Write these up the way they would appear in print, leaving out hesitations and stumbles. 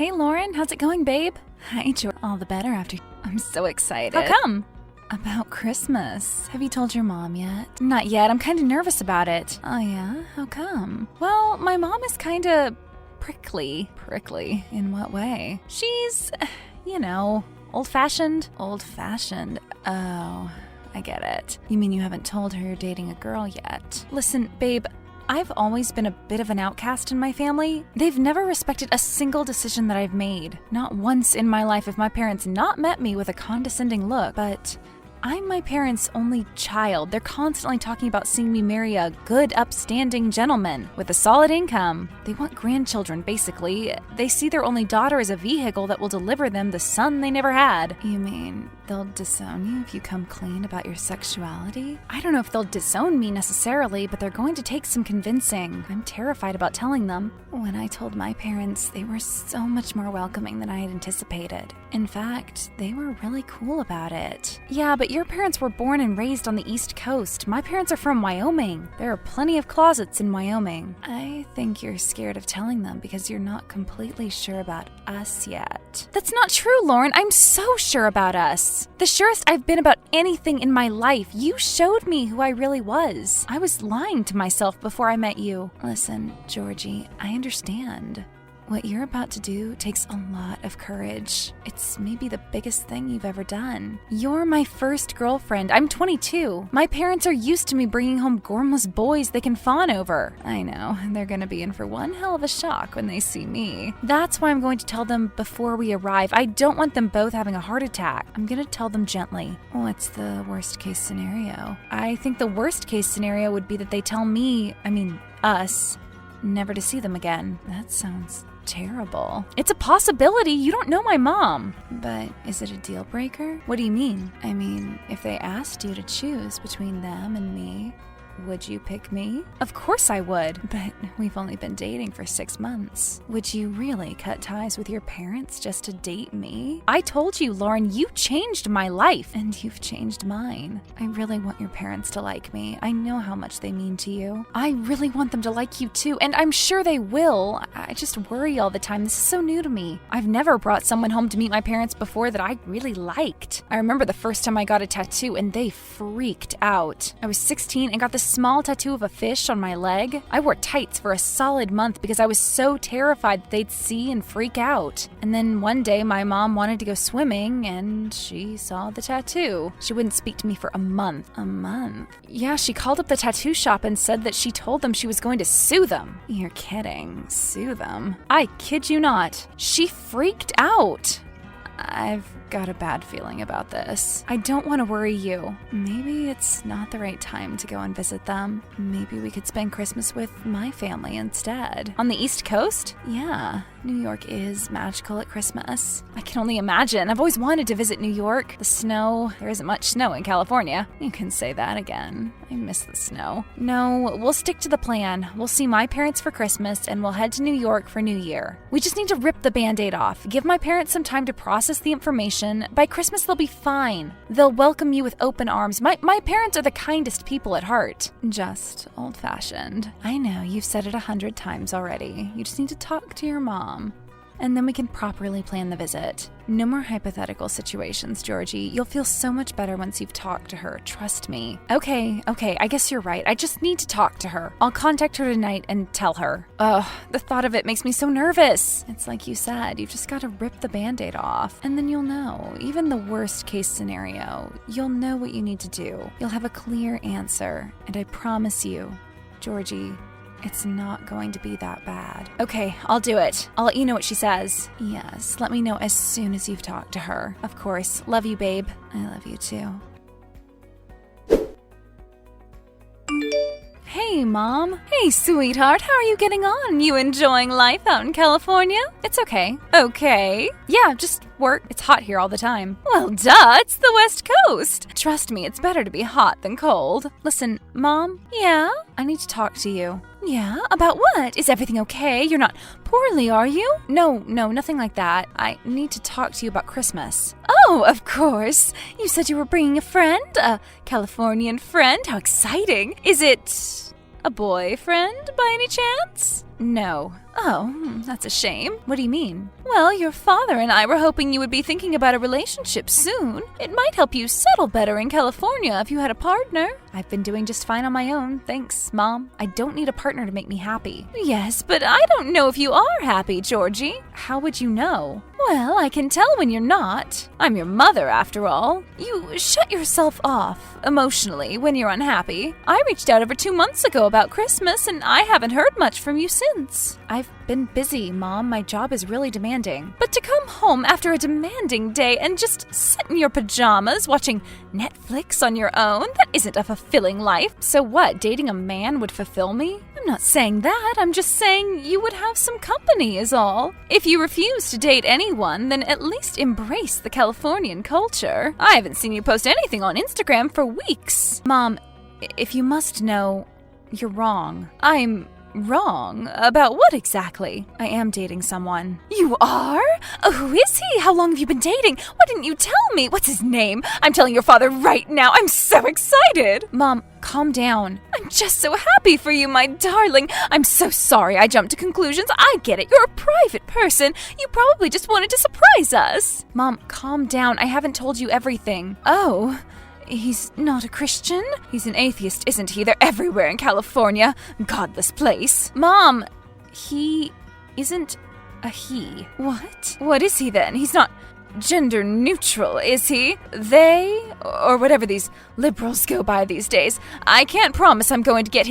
Hey, Lauren, how's it going, babe? Hi, George. All the better after. I'm so excited. How come? About Christmas. Have you told your mom yet? Not yet. I'm kind of nervous about it. Oh, yeah? How come? Well, my mom is kind of prickly. Prickly? In what way? She's, old-fashioned. Old-fashioned? Oh, I get it. You mean you haven't told her you're dating a girl yet? Listen, babe, I've always been a bit of an outcast in my family. They've never respected a single decision that I've made. Not once in my life have my parents not met me with a condescending look, but I'm my parents' only child. They're constantly talking about seeing me marry a good, upstanding gentleman with a solid income. They want grandchildren, basically. They see their only daughter as a vehicle that will deliver them the son they never had. You mean they'll disown you if you come clean about your sexuality? I don't know if they'll disown me necessarily, but they're going to take some convincing. I'm terrified about telling them. When I told my parents, they were so much more welcoming than I had anticipated. In fact, they were really cool about it. Yeah, but your parents were born and raised on the East Coast. My parents are from Wyoming. There are plenty of closets in Wyoming. I think you're scared of telling them because you're not completely sure about us yet. That's not true, Lauren. I'm so sure about us. The surest I've been about anything in my life. You showed me who I really was. I was lying to myself before I met you. Listen, Georgie, I understand. What you're about to do takes a lot of courage. It's maybe the biggest thing you've ever done. You're my first girlfriend. I'm 22. My parents are used to me bringing home gormless boys they can fawn over. I know, they're gonna be in for one hell of a shock when they see me. That's why I'm going to tell them before we arrive. I don't want them both having a heart attack. I'm gonna tell them gently. What's the worst case scenario? I think the worst case scenario would be that they tell me, us, never to see them again. That sounds terrible. It's a possibility. You don't know my mom. But is it a deal breaker? What do you mean? If they asked you to choose between them and me, would you pick me? Of course I would, but we've only been dating for 6 months. Would you really cut ties with your parents just to date me? I told you, Lauren, you changed my life, and you've changed mine. I really want your parents to like me. I know how much they mean to you. I really want them to like you too, and I'm sure they will. I just worry all the time. This is so new to me. I've never brought someone home to meet my parents before that I really liked. I remember the first time I got a tattoo, and they freaked out. I was 16 and got this small tattoo of a fish on my leg. I wore tights for a solid month because I was so terrified that they'd see and freak out. And then one day my mom wanted to go swimming and she saw the tattoo. She wouldn't speak to me for a month. A month? Yeah, she called up the tattoo shop and said that she told them she was going to sue them. You're kidding. Sue them? I kid you not. She freaked out. I've got a bad feeling about this. I don't want to worry you. Maybe it's not the right time to go and visit them. Maybe we could spend Christmas with my family instead. On the East Coast? Yeah, New York is magical at Christmas. I can only imagine. I've always wanted to visit New York. The snow, there isn't much snow in California. You can say that again. I miss the snow. No, we'll stick to the plan. We'll see my parents for Christmas and we'll head to New York for New Year. We just need to rip the Band-Aid off. Give my parents some time to process the information. By Christmas, they'll be fine. They'll welcome you with open arms. My parents are the kindest people at heart. Just old-fashioned. I know, you've said it 100 times already. You just need to talk to your mom. And then we can properly plan the visit. No more hypothetical situations, Georgie. You'll feel so much better once you've talked to her. Trust me. Okay, I guess you're right. I just need to talk to her. I'll contact her tonight and tell her. Ugh, the thought of it makes me so nervous. It's like you said, you've just got to rip the Band-Aid off. And then you'll know. Even the worst case scenario, you'll know what you need to do. You'll have a clear answer. And I promise you, Georgie, it's not going to be that bad. Okay, I'll do it. I'll let you know what she says. Yes, let me know as soon as you've talked to her. Of course. Love you, babe. I love you too. Hey, Mom. Hey, sweetheart. How are you getting on? You enjoying life out in California? It's okay. Okay. Yeah, just work. It's hot here all the time. Well, duh, it's the West Coast. Trust me, it's better to be hot than cold. Listen, Mom. Yeah? I need to talk to you. Yeah? About what? Is everything okay? You're not poorly, are you? No, nothing like that. I need to talk to you about Christmas. Oh, of course. You said you were bringing a friend? A Californian friend? How exciting. Is it A boyfriend, by any chance? No. Oh, that's a shame. What do you mean? Well, your father and I were hoping you would be thinking about a relationship soon. It might help you settle better in California if you had a partner. I've been doing just fine on my own, thanks, Mom. I don't need a partner to make me happy. Yes, but I don't know if you are happy, Georgie. How would you know? Well, I can tell when you're not. I'm your mother, after all. You shut yourself off emotionally when you're unhappy. I reached out over 2 months ago about Christmas, and I haven't heard much from you since. I've been busy, Mom. My job is really demanding. But to come home after a demanding day and just sit in your pajamas watching Netflix on your own, that isn't a fulfilling life. So what, dating a man would fulfill me? I'm not saying that. I'm just saying you would have some company is all. If you refuse to date anyone, then at least embrace the Californian culture. I haven't seen you post anything on Instagram for weeks. Mom, if you must know, you're wrong. I'm wrong? About what exactly? I am dating someone. You are? Oh, who is he? How long have you been dating? Why didn't you tell me? What's his name? I'm telling your father right now. I'm so excited. Mom, calm down. I'm just so happy for you, my darling. I'm so sorry I jumped to conclusions. I get it. You're a private person. You probably just wanted to surprise us. Mom, calm down. I haven't told you everything. Oh. He's not a Christian? He's an atheist, isn't he? They're everywhere in California. Godless place. Mom, he isn't a he. What? What is he then? He's not gender neutral, is he? They, or whatever these liberals go by these days. I can't promise I'm going to get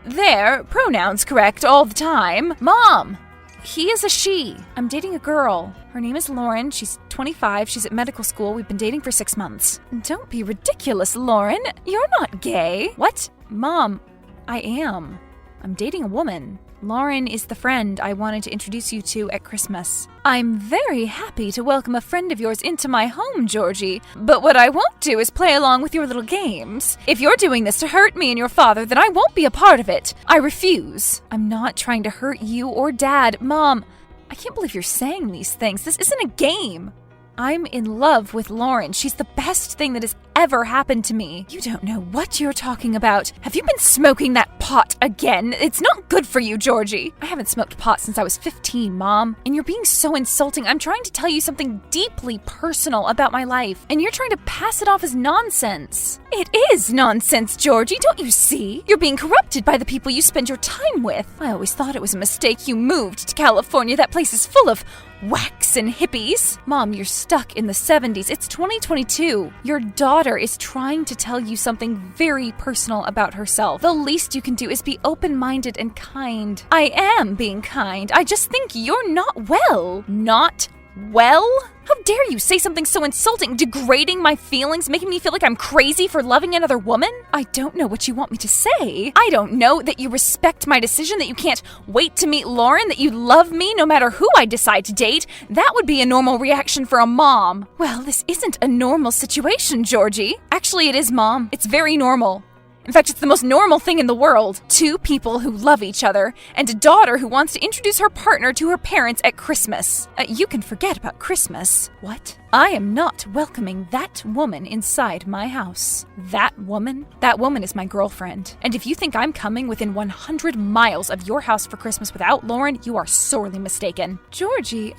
their pronouns correct all the time. Mom! He is a she. I'm dating a girl. Her name is Lauren. She's 25. She's at medical school. We've been dating for 6 months. Don't be ridiculous, Lauren. You're not gay. What? Mom, I am. I'm dating a woman. Lauren is the friend I wanted to introduce you to at Christmas. I'm very happy to welcome a friend of yours into my home, Georgie, but what I won't do is play along with your little games. If you're doing this to hurt me and your father, then I won't be a part of it. I refuse. I'm not trying to hurt you or Dad. Mom, I can't believe you're saying these things. This isn't a game. I'm in love with Lauren. She's the best thing that has ever happened to me. You don't know what you're talking about. Have you been smoking that pot again? It's not good for you, Georgie. I haven't smoked pot since I was 15, Mom. And you're being so insulting. I'm trying to tell you something deeply personal about my life, and you're trying to pass it off as nonsense. It is nonsense, Georgie. Don't you see? You're being corrupted by the people you spend your time with. I always thought it was a mistake you moved to California. That place is full of whacks and hippies. Mom, you're stuck in the 70s. It's 2022. Your daughter is trying to tell you something very personal about herself. The least you can do is be open-minded and kind. I am being kind. I just think you're not well. Not well? How dare you say something so insulting, degrading my feelings, making me feel like I'm crazy for loving another woman? I don't know what you want me to say. I don't know that you respect my decision, that you can't wait to meet Lauren, that you love me no matter who I decide to date. That would be a normal reaction for a mom. Well, this isn't a normal situation, Georgie. Actually, it is, Mom. It's very normal. In fact, it's the most normal thing in the world. 2 people who love each other, and a daughter who wants to introduce her partner to her parents at Christmas. You can forget about Christmas. What? I am not welcoming that woman inside my house. That woman? That woman is my girlfriend. And if you think I'm coming within 100 miles of your house for Christmas without Lauren, you are sorely mistaken. Georgie,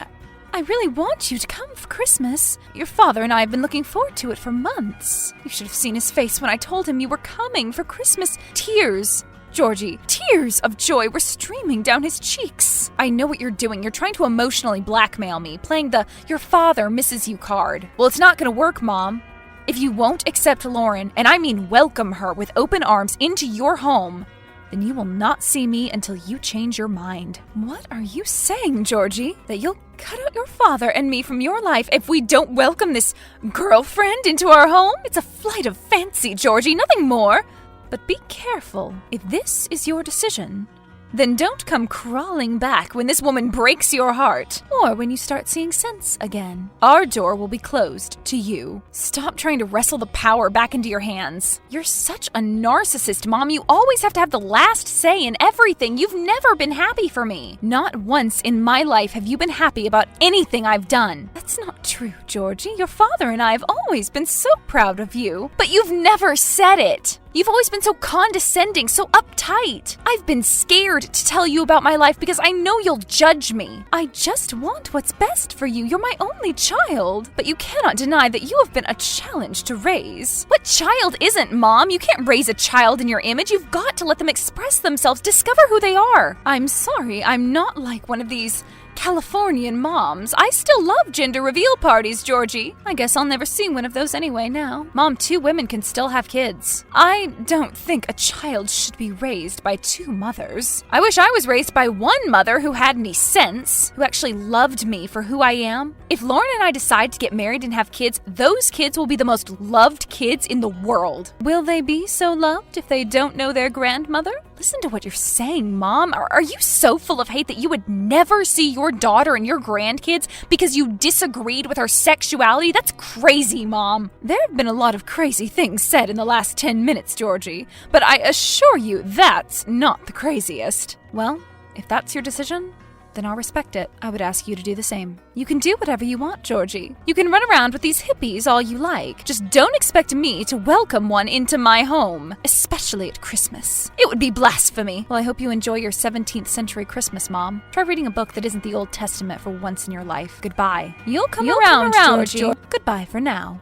I really want you to come for Christmas. Your father and I have been looking forward to it for months. You should have seen his face when I told him you were coming for Christmas. Tears. Georgie, tears of joy were streaming down his cheeks. I know what you're doing. You're trying to emotionally blackmail me, playing the "your father misses you" card. Well, it's not gonna work, Mom. If you won't accept Lauren, and I mean welcome her with open arms into your home, then you will not see me until you change your mind. What are you saying, Georgie? That you'll cut out your father and me from your life if we don't welcome this girlfriend into our home? It's a flight of fancy, Georgie, nothing more. But be careful. If this is your decision, then don't come crawling back when this woman breaks your heart, or when you start seeing sense again. Our door will be closed to you. Stop trying to wrestle the power back into your hands. You're such a narcissist, Mom. You always have to have the last say in everything. You've never been happy for me. Not once in my life have you been happy about anything I've done. That's not true, Georgie. Your father and I have always been so proud of you, but you've never said it. You've always been so condescending, so uptight. I've been scared to tell you about my life because I know you'll judge me. I just want what's best for you. You're my only child. But you cannot deny that you have been a challenge to raise. What child isn't, Mom? You can't raise a child in your image. You've got to let them express themselves, discover who they are. I'm sorry, I'm not like one of these Californian moms. I still love gender reveal parties, Georgie. I guess I'll never see one of those anyway now. Mom, 2 women can still have kids. I don't think a child should be raised by 2 mothers. I wish I was raised by one mother who had any sense, who actually loved me for who I am. If Lauren and I decide to get married and have kids, those kids will be the most loved kids in the world. Will they be so loved if they don't know their grandmother? Listen to what you're saying, Mom. Are you so full of hate that you would never see your daughter and your grandkids because you disagreed with her sexuality? That's crazy, Mom. There have been a lot of crazy things said in the last 10 minutes, Georgie, but I assure you that's not the craziest. Well, if that's your decision, then I'll respect it. I would ask you to do the same. You can do whatever you want, Georgie. You can run around with these hippies all you like. Just don't expect me to welcome one into my home, especially at Christmas. It would be blasphemy. Well, I hope you enjoy your 17th century Christmas, Mom. Try reading a book that isn't the Old Testament for once in your life. Goodbye. You'll come around, Georgie. Goodbye for now.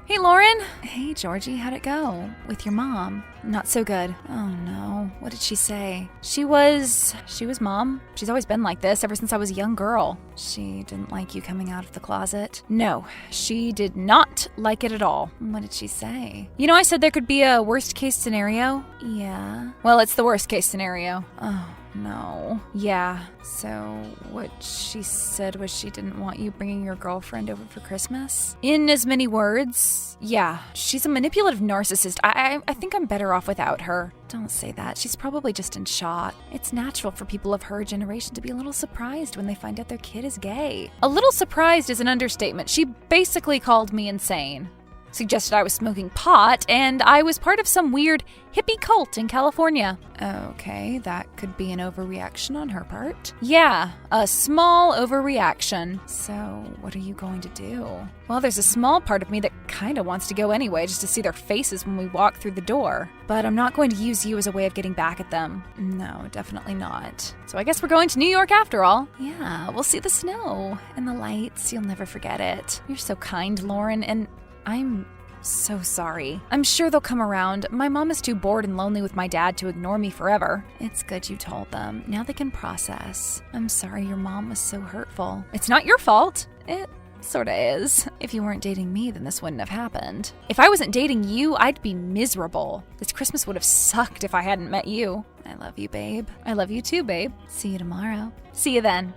Hey, Lauren. Hey, Georgie, how'd it go? With your mom? Not so good. Oh, no. What did she say? She was Mom. She's always been like this ever since I was a young girl. She didn't like you coming out of the closet? No, she did not like it at all. What did she say? You know, I said there could be a worst case scenario? Yeah. Well, it's the worst case scenario. Oh. No. Yeah. So what she said was she didn't want you bringing your girlfriend over for Christmas? In as many words, yeah. She's a manipulative narcissist. I think I'm better off without her. Don't say that. She's probably just in shock. It's natural for people of her generation to be a little surprised when they find out their kid is gay. A little surprised is an understatement. She basically called me insane. Suggested I was smoking pot, and I was part of some weird hippie cult in California. Okay, that could be an overreaction on her part. Yeah, a small overreaction. So, what are you going to do? Well, there's a small part of me that kinda wants to go anyway, just to see their faces when we walk through the door. But I'm not going to use you as a way of getting back at them. No, definitely not. So I guess we're going to New York after all. Yeah, we'll see the snow and the lights. You'll never forget it. You're so kind, Lauren, and I'm so sorry. I'm sure they'll come around. My mom is too bored and lonely with my dad to ignore me forever. It's good you told them. Now they can process. I'm sorry your mom was so hurtful. It's not your fault. It sorta is. If you weren't dating me, then this wouldn't have happened. If I wasn't dating you, I'd be miserable. This Christmas would have sucked if I hadn't met you. I love you, babe. I love you too, babe. See you tomorrow. See you then.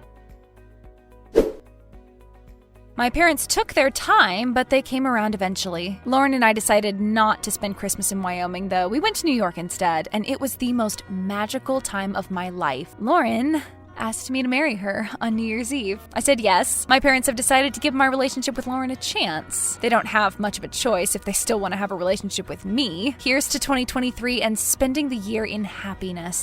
My parents took their time, but they came around eventually. Lauren and I decided not to spend Christmas in Wyoming, though. We went to New York instead, and it was the most magical time of my life. Lauren asked me to marry her on New Year's Eve. I said yes. My parents have decided to give my relationship with Lauren a chance. They don't have much of a choice if they still want to have a relationship with me. Here's to 2023 and spending the year in happiness.